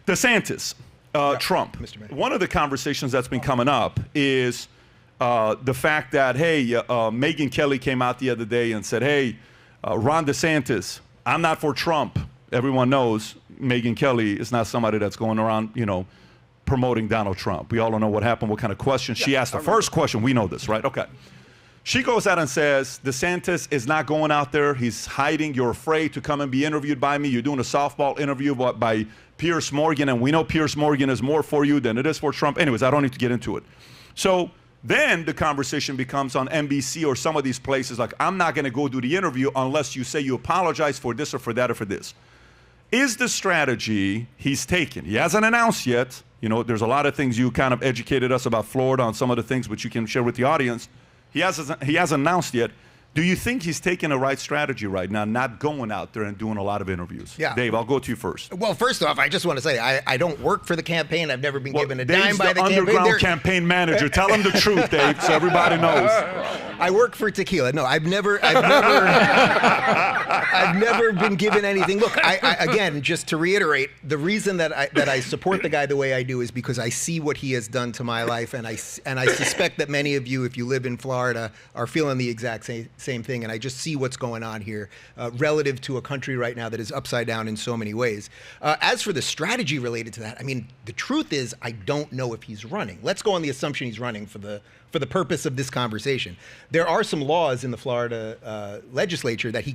DeSantis, Trump. Mr. Mayor. One of the conversations that's been coming up is the fact that, hey, Megyn Kelly came out the other day and said, hey, Ron DeSantis, I'm not for Trump. Everyone knows Megyn Kelly is not somebody that's going around, promoting Donald Trump. We all know what happened, what kind of question. She asked the first question. We know this, right? Okay. She goes out and says, DeSantis is not going out there. He's hiding. You're afraid to come and be interviewed by me. You're doing a softball interview by Piers Morgan, and we know Piers Morgan is more for you than it is for Trump. Anyways, I don't need to get into it. So then the conversation becomes on NBC or some of these places like, I'm not going to go do the interview unless you say you apologize for this or for that or for this. Is the strategy he's taken? He hasn't announced yet. There's a lot of things you kind of educated us about Florida on some of the things which you can share with the audience. He hasn't announced yet. Do you think he's taking the right strategy right now, not going out there and doing a lot of interviews? Yeah. Dave, I'll go to you first. Well, first off, I just want to say I don't work for the campaign. I've never been given a dime Dave's by the underground campaign. campaign manager. Tell him the truth, Dave, so everybody knows. I work for tequila. No, I've never been given anything. Look, again, just to reiterate, the reason that I support the guy the way I do is because I see what he has done to my life, and I suspect that many of you, if you live in Florida, are feeling the exact same thing. And I just see what's going on here relative to a country right now that is upside down in so many ways. As for the strategy related to that, I mean, the truth is I don't know if he's running. Let's go on the assumption he's running for the purpose of this conversation. There are some laws in the Florida legislature that he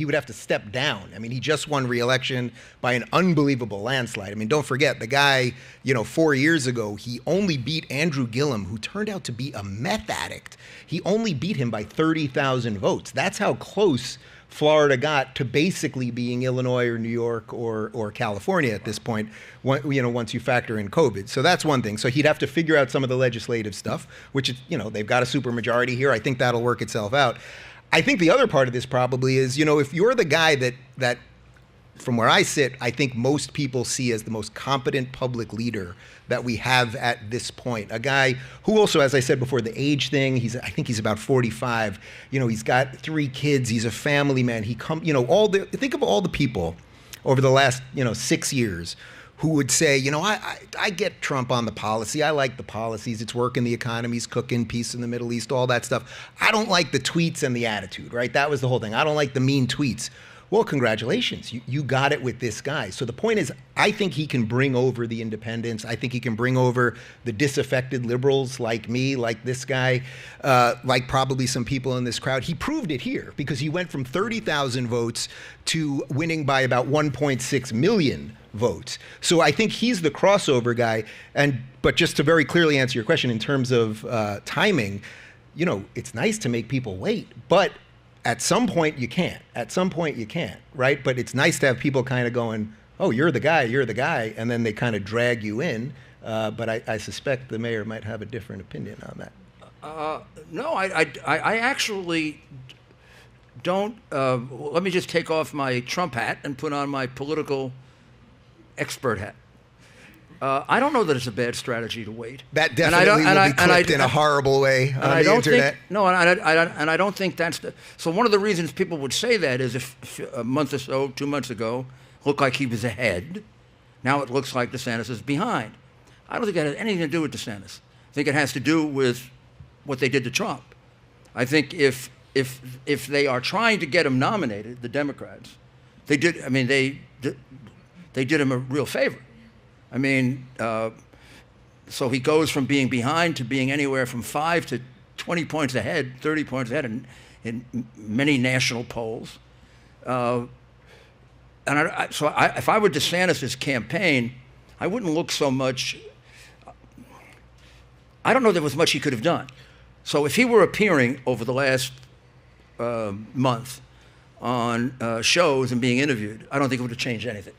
would have to step down. I mean, he just won re-election by an unbelievable landslide. I mean, don't forget, the guy, 4 years ago, he only beat Andrew Gillum, who turned out to be a meth addict. He only beat him by 30,000 votes. That's how close Florida got to basically being Illinois or New York or California at this point, once you factor in COVID. So that's one thing. So he'd have to figure out some of the legislative stuff, which, they've got a supermajority here. I think that'll work itself out. I think the other part of this probably is, if you're the guy that from where I sit, I think most people see as the most competent public leader that we have at this point. A guy who also, as I said before, the age thing, I think he's about 45. He's got 3 kids. He's a family man. Think of all the people over the last, 6 years who would say, I get Trump on the policy. I like the policies. It's working. The economy's cooking, peace in the Middle East, all that stuff. I don't like the tweets and the attitude, right? That was the whole thing. I don't like the mean tweets. Well, congratulations. You got it with this guy. So the point is, I think he can bring over the independents. I think he can bring over the disaffected liberals like me, like this guy, like probably some people in this crowd. He proved it here because he went from 30,000 votes to winning by about 1.6 million votes. So I think he's the crossover guy. But just to very clearly answer your question in terms of timing, it's nice to make people wait, but at some point you can't. At some point you can't, right? But it's nice to have people kind of going, oh, you're the guy, and then they kind of drag you in. But I suspect the mayor might have a different opinion on that. No, I actually don't. Let me just take off my Trump hat and put on my political expert hat. I don't know that it's a bad strategy to wait. That definitely will be clipped in a horrible way on the internet. I don't think that's so one of the reasons people would say that is if a month or so, 2 months ago, looked like he was ahead. Now it looks like DeSantis is behind. I don't think that has anything to do with DeSantis. I think it has to do with what they did to Trump. I think if they are trying to get him nominated, the Democrats, they did him a real favor. I mean, so he goes from being behind to being anywhere from 5 to 20 points ahead, 30 points ahead in many national polls. If I were DeSantis' campaign, I wouldn't look so much. I don't know there was much he could have done. So if he were appearing over the last month on shows and being interviewed, I don't think it would have changed anything.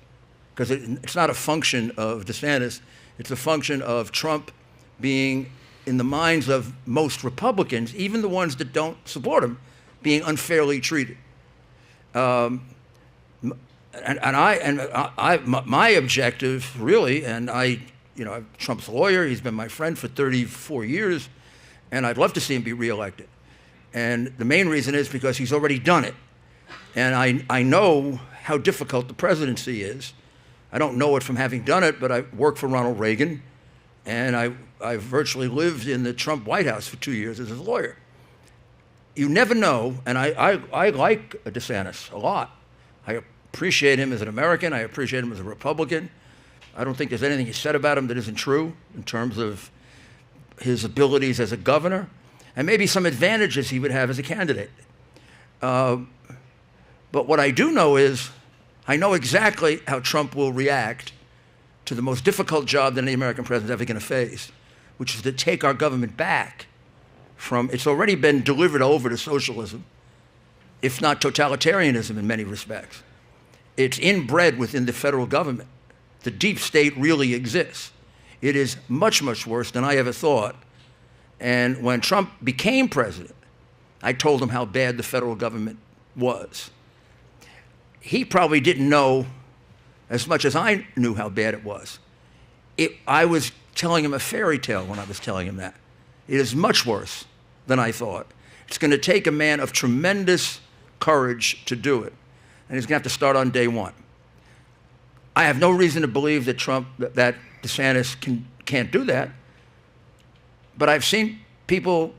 Because it's not a function of DeSantis, it's a function of Trump being, in the minds of most Republicans, even the ones that don't support him, being unfairly treated. My objective, really, and I'm Trump's lawyer, he's been my friend for 34 years, and I'd love to see him be reelected. And the main reason is because he's already done it. And I know how difficult the presidency is. I don't know it from having done it, but I worked for Ronald Reagan, and I virtually lived in the Trump White House for 2 years as a lawyer. You never know, and I like DeSantis a lot. I appreciate him as an American. I appreciate him as a Republican. I don't think there's anything he said about him that isn't true in terms of his abilities as a governor, and maybe some advantages he would have as a candidate. But what I do know is, I know exactly how Trump will react to the most difficult job that any American president is ever going to face, which is to take our government back from, it's already been delivered over to socialism, if not totalitarianism in many respects. It's inbred within the federal government. The deep state really exists. It is much, much worse than I ever thought. And when Trump became president, I told him how bad the federal government was. He probably didn't know as much as I knew how bad it was. I was telling him a fairy tale when I was telling him that. It is much worse than I thought. It's going to take a man of tremendous courage to do it. And he's going to have to start on day one. I have no reason to believe that that DeSantis can't do that. But I've seen people,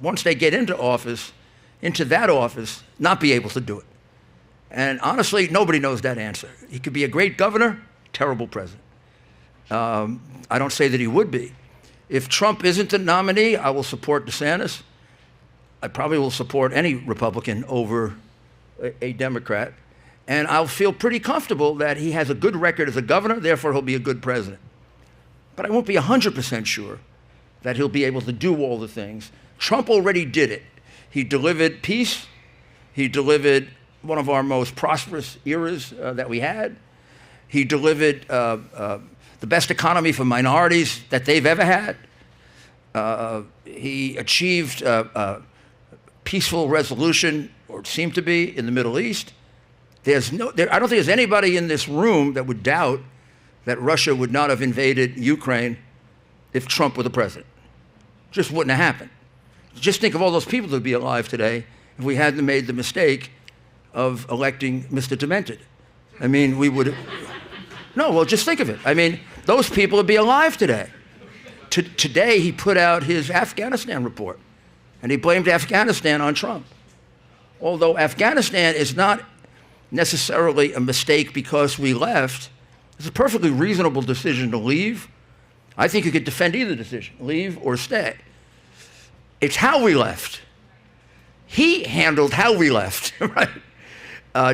once they get into that office, not be able to do it. And honestly, nobody knows that answer. He could be a great governor, terrible president. I don't say that he would be. If Trump isn't the nominee, I will support DeSantis. I probably will support any Republican over a Democrat. And I'll feel pretty comfortable that he has a good record as a governor, therefore he'll be a good president. But I won't be 100% sure that he'll be able to do all the things. Trump already did it. He delivered peace. He delivered one of our most prosperous eras that we had. He delivered the best economy for minorities that they've ever had. He achieved peaceful resolution, or it seemed to be, in the Middle East. I don't think there's anybody in this room that would doubt that Russia would not have invaded Ukraine if Trump were the president. Just wouldn't have happened. Just think of all those people that would be alive today if we hadn't made the mistake of electing Mr. Demented. I mean, we would... No, well, just think of it. I mean, those people would be alive today. Today, he put out his Afghanistan report, and he blamed Afghanistan on Trump. Although Afghanistan is not necessarily a mistake because we left, it's a perfectly reasonable decision to leave. I think you could defend either decision, leave or stay. It's how we left. He handled how we left, right?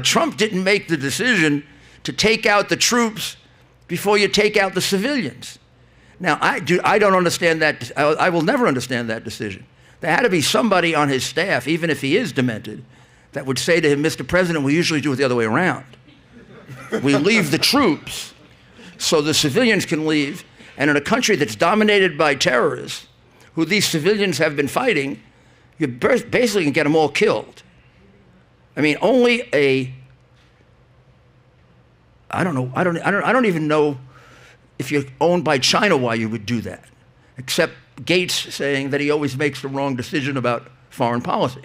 Trump didn't make the decision to take out the troops before you take out the civilians. Now, I don't understand that. I will never understand that decision. There had to be somebody on his staff, even if he is demented, that would say to him, Mr. President, we usually do it the other way around. We leave the troops so the civilians can leave. And in a country that's dominated by terrorists, who these civilians have been fighting, you basically can get them all killed. I mean, I don't even know if you're owned by China why you would do that, except Gates saying that he always makes the wrong decision about foreign policy.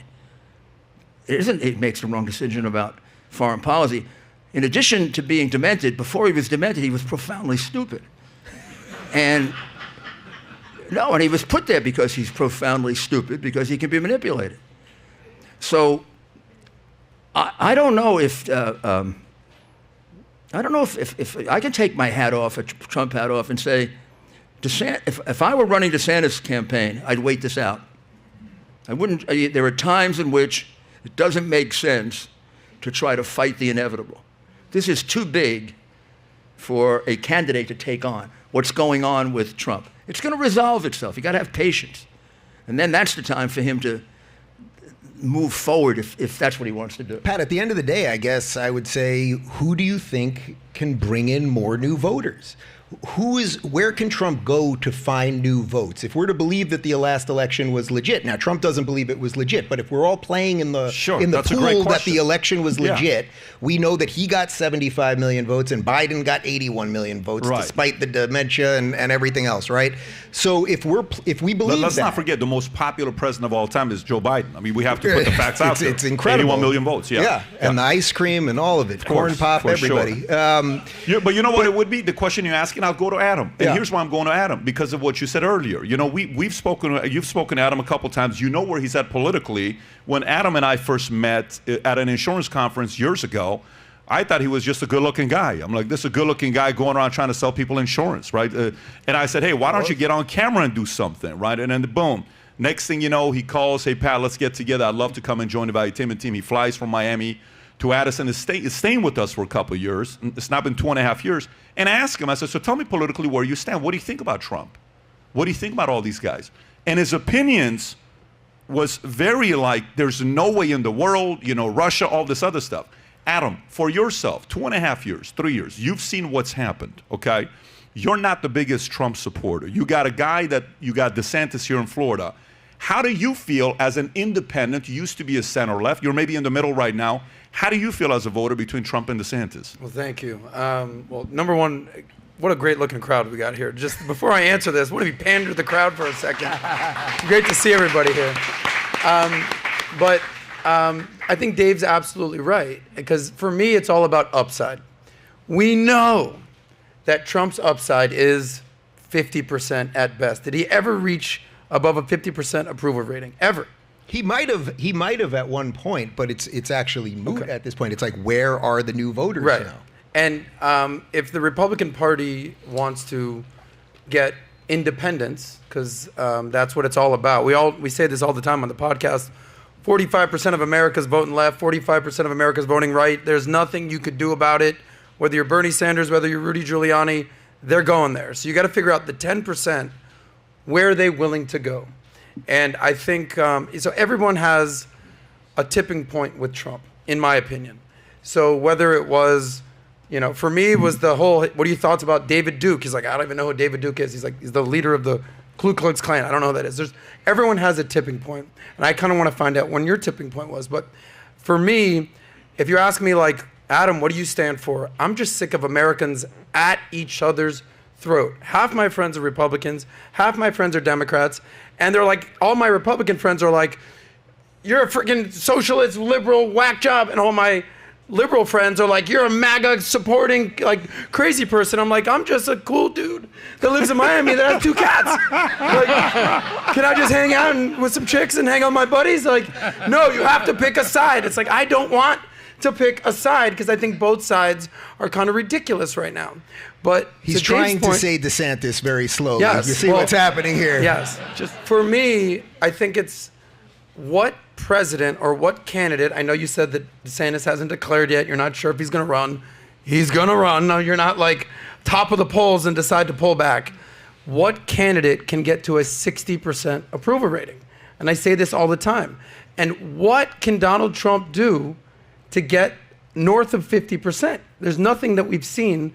It isn't he makes the wrong decision about foreign policy. In addition to being demented, before he was demented, he was profoundly stupid. And he was put there because he's profoundly stupid, because he can be manipulated. So I don't know if if I can take my hat off, a Trump hat off, and say, if I were running DeSantis' campaign, I'd wait this out. I wouldn't. There are times in which it doesn't make sense to try to fight the inevitable. This is too big for a candidate to take on. What's going on with Trump? It's going to resolve itself. You got to have patience, and then that's the time for him to move forward if that's what he wants to do. Pat, at the end of the day, I guess I would say, who do you think can bring in more new voters? Where can Trump go to find new votes? If we're to believe that the last election was legit, now Trump doesn't believe it was legit, but if we're all playing in the pool that the election was legit, we know that he got 75 million votes and Biden got 81 million votes, despite the dementia and everything else, right? So if we believe let's not forget the most popular president of all time is Joe Biden. I mean, we have to put the facts out there. It's incredible. 81 million votes, and the ice cream and all of it, corn pop, everybody. Sure. But you know what it would be? The question you're asking, I'll go to Adam. And Yeah. here's why I'm going to Adam, because of what you said earlier. You know, you've spoken to Adam a couple times. You know where he's at politically. When Adam and I first met at an insurance conference years ago, I thought he was just a good-looking guy. I'm like, this is a good-looking guy going around trying to sell people insurance, right? And I said, hey, why don't you get on camera and do something, right? And then boom. Next thing you know, he calls, hey, Pat, let's get together. I'd love to come and join the Valuetainment team. He flies from Miami to Addison, is staying with us for a couple of years. It's not been 2.5 years. And I asked him, I said, so tell me politically where you stand. What do you think about Trump? What do you think about all these guys? And his opinions was very like, there's no way in the world, you know, Russia, all this other stuff. Adam, for yourself, 2.5 years, 3 years, you've seen what's happened, okay? You're not the biggest Trump supporter. You got a guy you got DeSantis here in Florida. How do you feel as an independent? You used to be a center-left. You're maybe in the middle right now. How do you feel as a voter between Trump and DeSantis? Well, thank you. Well, number one, what a great-looking crowd we got here. Just before I answer this, what if you pander the crowd for a second? Great to see everybody here. I think Dave's absolutely right, because for me, it's all about upside. We know that Trump's upside is 50% at best. Did he ever reach above a 50% approval rating? Ever? He might have at one point, but it's actually moot at this point. It's like, where are the new voters now? And if the Republican Party wants to get independence, because that's what it's all about. We say this all the time on the podcast. 45% of America's voting left, 45% of America's voting right. There's nothing you could do about it. Whether you're Bernie Sanders, whether you're Rudy Giuliani, they're going there. So you got to figure out the 10%, where are they willing to go? And I think, so everyone has a tipping point with Trump, in my opinion. So whether it was, you know, for me, it was the whole, what are your thoughts about David Duke? He's like, I don't even know who David Duke is. He's like, he's the leader of the Ku Klux Klan. I don't know who that is. Everyone has a tipping point. And I kind of want to find out when your tipping point was. But for me, if you ask me like, Adam, what do you stand for? I'm just sick of Americans at each other's throat. Half my friends are Republicans, half my friends are Democrats, and they're like, all my Republican friends are like, you're a freaking socialist, liberal, whack job, and all my liberal friends are like, you're a MAGA supporting, like, crazy person. I'm like, I'm just a cool dude that lives in Miami that has 2 cats. Like, can I just hang out with some chicks and hang out with my buddies? Like, no, you have to pick a side. It's like, I don't want to pick a side because I think both sides are kind of ridiculous right now. But he's trying to say DeSantis very slowly. Yes, you see what's happening here. Yes. Just for me, I think it's what president or what candidate. I know you said that DeSantis hasn't declared yet. You're not sure if he's going to run. He's going to run. No, you're not like top of the polls and decide to pull back. What candidate can get to a 60% approval rating? And I say this all the time. And what can Donald Trump do to get north of 50%? There's nothing that we've seen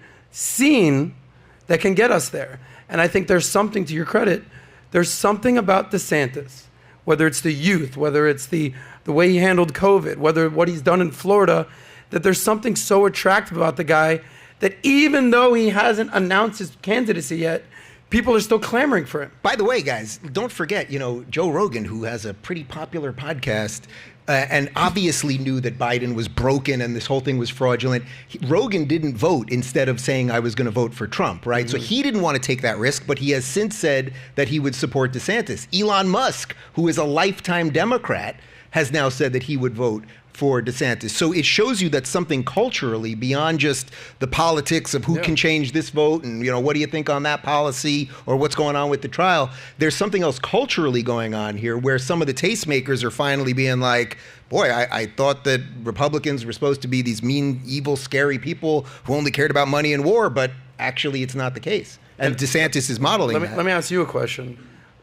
that can get us there. And I think there's something, to your credit, there's something about DeSantis, whether it's the youth, whether it's the way he handled COVID, whether what he's done in Florida, that there's something so attractive about the guy that even though he hasn't announced his candidacy yet, people are still clamoring for him. By the way, guys, don't forget, you know, Joe Rogan, who has a pretty popular podcast, and obviously knew that Biden was broken and this whole thing was fraudulent. Rogan didn't vote instead of saying I was going to vote for Trump, right? So he didn't want to take that risk, but he has since said that he would support DeSantis. Elon Musk, who is a lifetime Democrat, has now said that he would vote for DeSantis. So it shows you that something culturally beyond just the politics of who can change this vote and, you know, what do you think on that policy or what's going on with the trial? There's something else culturally going on here where some of the tastemakers are finally being like, boy, I thought that Republicans were supposed to be these mean, evil, scary people who only cared about money and war, but actually it's not the case. And DeSantis is modeling that. Let me ask you a question.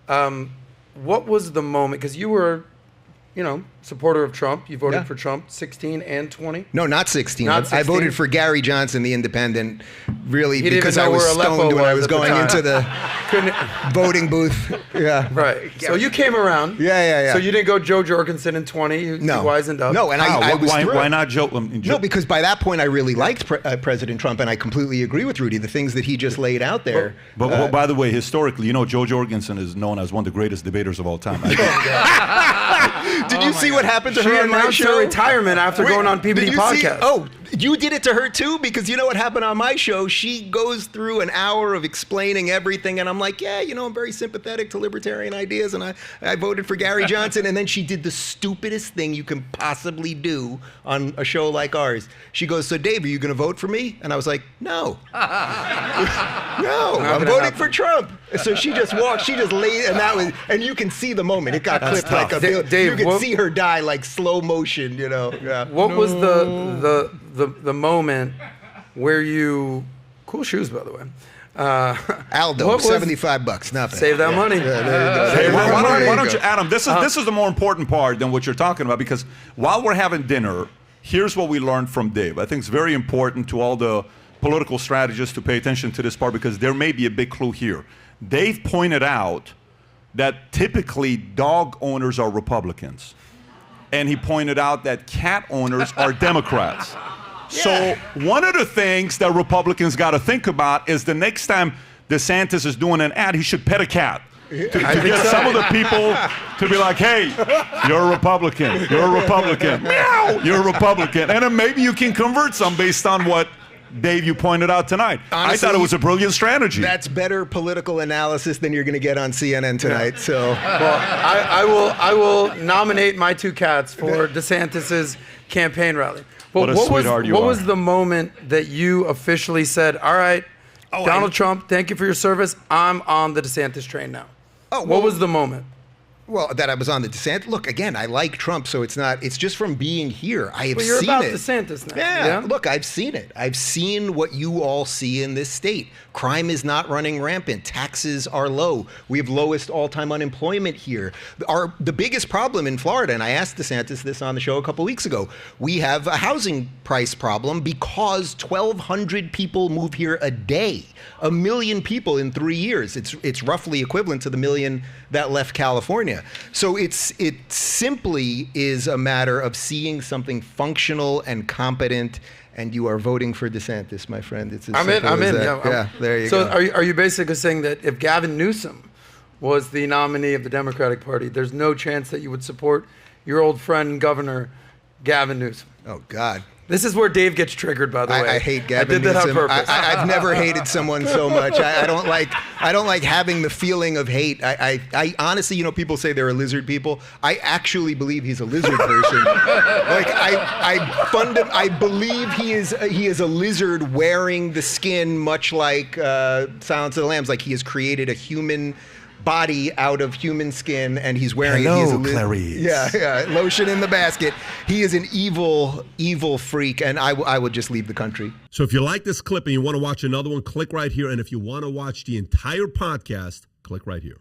What was the moment, because you were, you know, supporter of Trump. You voted for Trump 16 and 20? No, not 16. Not 16. I voted for Gary Johnson, the independent, really because I was stoned when I was going into the voting booth. Yeah. Right. So you came around. Yeah. So you didn't go Joe Jorgensen in 20. You wisened up. No, and I was thrilled. Why not Joe? No, because by that point I really liked President Trump, and I completely agree with Rudy. The things that he just laid out there. But by the way, historically, you know, Joe Jorgensen is known as one of the greatest debaters of all time. Did you see what happened to she her on my announced show? her retirement after going on PBD podcast. You did it to her too? Because you know what happened on my show? She goes through an hour of explaining everything, and I'm like, yeah, you know, I'm very sympathetic to libertarian ideas, and I voted for Gary Johnson. And then she did the stupidest thing you can possibly do on a show like ours. She goes, so Dave, are you going to vote for me? And I was like, no. No, I'm voting for Trump. So she just walked, she just laid, and you can see the moment. It got clipped like a bill. Dave, you can see her die like slow motion, you know. Yeah. What was the moment where you, cool shoes by the way, Aldo, $75, nothing. Save that money. Yeah, there you go. There you Why go. don't you, Adam? This is the more important part than what you're talking about, because while we're having dinner, here's what we learned from Dave. I think it's very important to all the political strategists to pay attention to this part, because there may be a big clue here. Dave pointed out that typically dog owners are Republicans, and he pointed out that cat owners are Democrats. So one of the things that Republicans got to think about is the next time DeSantis is doing an ad, he should pet a cat. To get some of the people to be like, hey, you're a Republican. You're a Republican. Meow, you're a Republican. And then maybe you can convert some based on what, Dave, you pointed out tonight. Honestly, I thought it was a brilliant strategy. That's better political analysis than you're going to get on CNN tonight. Yeah. So, well, I will nominate my two cats for DeSantis's campaign rally. But what a sweetheart you are. What was the moment that you officially said, all right, Donald Trump, thank you for your service. I'm on the DeSantis train now. What was the moment? Well, that I was on the DeSantis. Look, again, I like Trump, so it's just from being here. I have seen it. You're about DeSantis now. Yeah, look, I've seen it. I've seen what you all see in this state. Crime is not running rampant. Taxes are low. We have lowest all-time unemployment here. The biggest problem in Florida, and I asked DeSantis this on the show a couple weeks ago, we have a housing price problem because 1,200 people move here a day. 1 million people in 3 years. It's roughly equivalent to the million that left California. So it simply is a matter of seeing something functional and competent, and you are voting for DeSantis, my friend. It's as simple as that. Yeah, there you go. So are you basically saying that if Gavin Newsom was the nominee of the Democratic Party, there's no chance that you would support your old friend Governor Gavin Newsom? Oh, God. This is where Dave gets triggered, by the way. I hate Gavin Newsom. I did that on Newsom. purpose. I've never hated someone so much. I don't like having the feeling of hate. I honestly, you know, people say they're a lizard people. I actually believe he's a lizard person. Like I believe he is a lizard wearing the skin, much like Silence of the Lambs. Like he has created a human body out of human skin, and he's wearing it. He's Clarice. Yeah, lotion in the basket. He is an evil freak, and I would just leave the country. So if you like this clip and you want to watch another one, click right here. And if you want to watch the entire podcast, click right here.